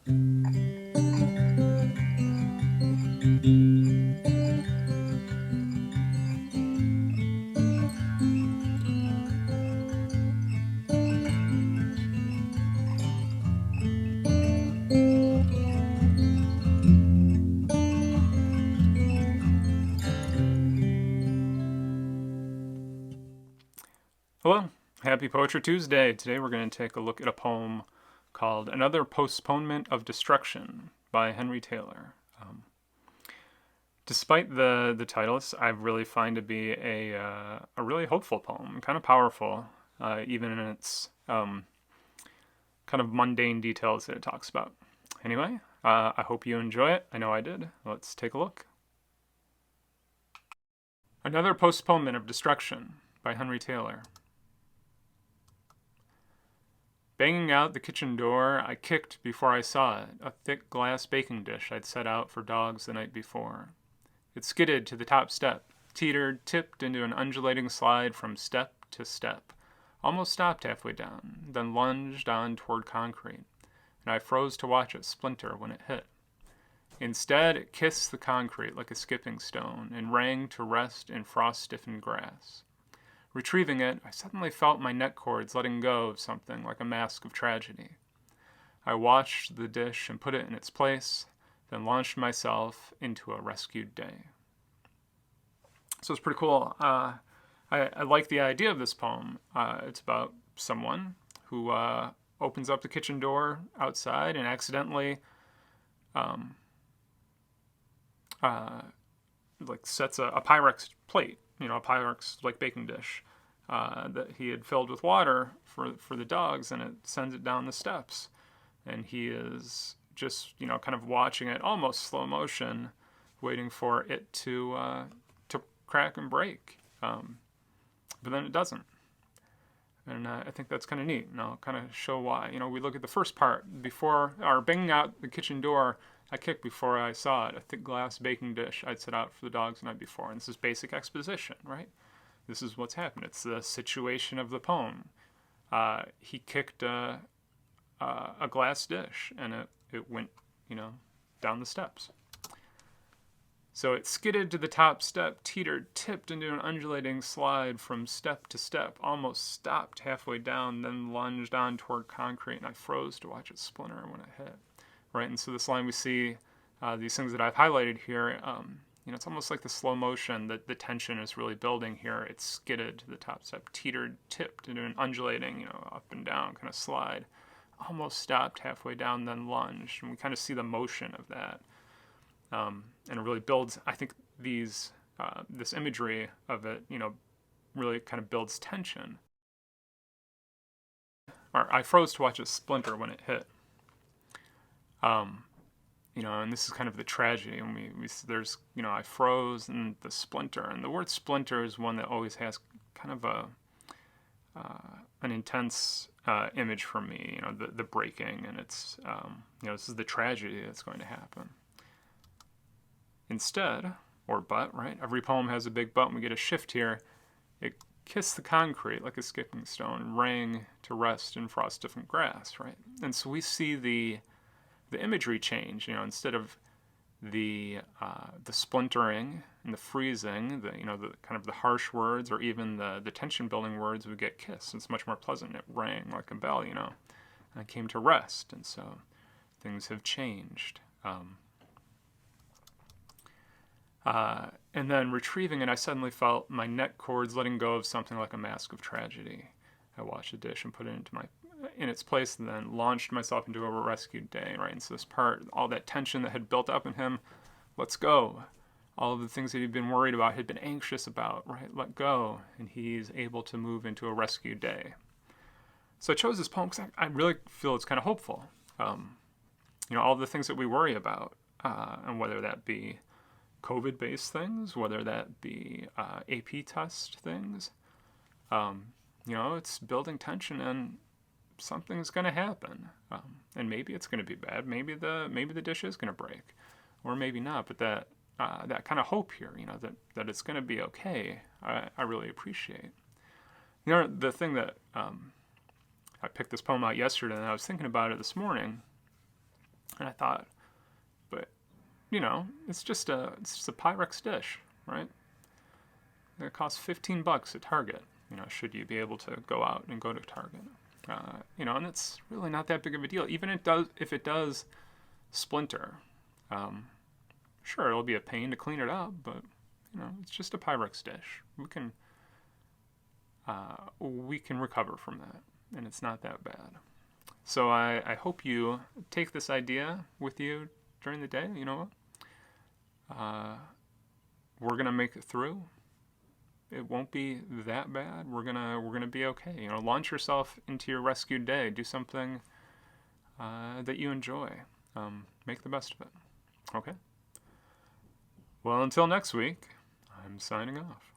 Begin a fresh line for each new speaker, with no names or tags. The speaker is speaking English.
Hello, happy Poetry Tuesday. Today we're going to take a look at a poem called Another Postponement of Destruction by Henry Taylor. Despite the title, I really find to be a really hopeful poem, kind of powerful, even in its kind of mundane details that it talks about. Anyway, I hope you enjoy it. I know I did. Let's take a look. Another Postponement of Destruction by Henry Taylor. Banging out the kitchen door, I kicked before I saw it, a thick glass baking dish I'd set out for dogs the night before. It skidded to the top step, teetered, tipped into an undulating slide from step to step, almost stopped halfway down, then lunged on toward concrete, and I froze to watch it splinter when it hit. Instead, it kissed the concrete like a skipping stone and rang to rest in frost-stiffened grass. Retrieving it, I suddenly felt my neck cords letting go of something like a mask of tragedy. I watched the dish and put it in its place, then launched myself into a rescued day. So it's pretty cool. I like the idea of this poem. It's about someone who opens up the kitchen door outside and accidentally sets a Pyrex plate, a Pyrex like baking dish that he had filled with water for the dogs, and it sends it down the steps. And he is just, kind of watching it almost slow motion, waiting for it to crack and break. But then it doesn't. And I think that's kind of neat, and I'll kind of show why. We look at the first part. Before, or banging out the kitchen door, I kicked before I saw it, a thick glass baking dish I'd set out for the dogs the night before. And this is basic exposition, right? This is what's happened. It's the situation of the poem. He kicked a glass dish, and it went, down the steps. So it skidded to the top step, teetered, tipped into an undulating slide from step to step, almost stopped halfway down, then lunged on toward concrete, and I froze to watch it splinter when it hit. Right, and so this line we see, these things that I've highlighted here, it's almost like the slow motion, that the tension is really building here. It skidded to the top step, teetered, tipped into an undulating, up and down kind of slide, almost stopped halfway down, then lunged, and we kind of see the motion of that. And it really builds, I think this imagery of it, really kind of builds tension. Or I froze to watch it splinter when it hit. And this is kind of the tragedy. And there's, I froze and the splinter. And the word splinter is one that always has kind of an intense image for me, the breaking. And it's, this is the tragedy that's going to happen. Instead, or but, right? Every poem has a big but, and we get a shift here. It kissed the concrete like a skipping stone and rang to rest in frost-stiffened grass, right? And so we see the imagery change, instead of the splintering and the freezing, the kind of the harsh words, or even the tension-building words, we get kiss. It's much more pleasant. It rang like a bell, and it came to rest, and so things have changed. And then retrieving it, I suddenly felt my neck cords letting go of something like a mask of tragedy. I washed the dish and put it in its place, and then launched myself into a rescued day, right? And so this part, all that tension that had built up in him, let's go. All of the things that he'd been worried about, had been anxious about, right? Let go. And he's able to move into a rescued day. So I chose this poem because I really feel it's kind of hopeful. All the things that we worry about, and whether that be COVID-based things, whether that be AP test things, it's building tension, and something's going to happen, and maybe it's going to be bad. Maybe the dish is going to break, or maybe not. But that kind of hope here, that it's going to be okay, I really appreciate. The thing that I picked this poem out yesterday, and I was thinking about it this morning. And I thought, but it's just a Pyrex dish, right? It costs $15 at Target. Should you be able to go out and go to Target? And it's really not that big of a deal. Even if it does splinter, sure, it'll be a pain to clean it up, but it's just a Pyrex dish. We can recover from that, and it's not that bad. So I hope you take this idea with you during the day. You know what? We're gonna make it through. It won't be that bad. We're gonna be okay. Launch yourself into your rescue day. Do something that you enjoy. Make the best of it. Okay. Well, until next week, I'm signing off.